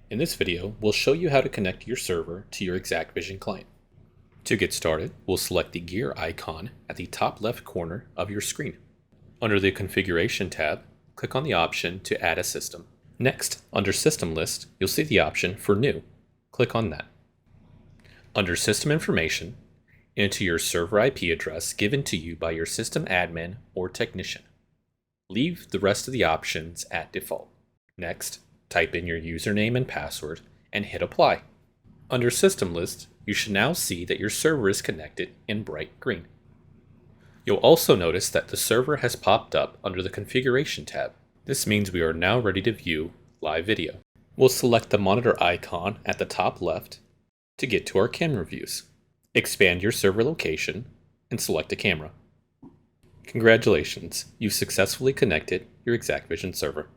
In this video, we'll show you how to connect your server to your exacqVision client. To get started, we'll select the gear icon at the top left corner of your screen. Under the Configuration tab, click on the option to add a system. Next, under System List, you'll see the option for New. Click on that. Under System Information, enter your server IP address given to you by your system admin or technician. Leave the rest of the options at default. Next, type in your username and password and hit Apply. Under System List, you should now see that your server is connected in bright green. You'll also notice that the server has popped up under the Configuration tab. This means we are now ready to view live video. We'll select the monitor icon at the top left to get to our camera views. Expand your server location and select a camera. Congratulations, you've successfully connected your exacqVision server.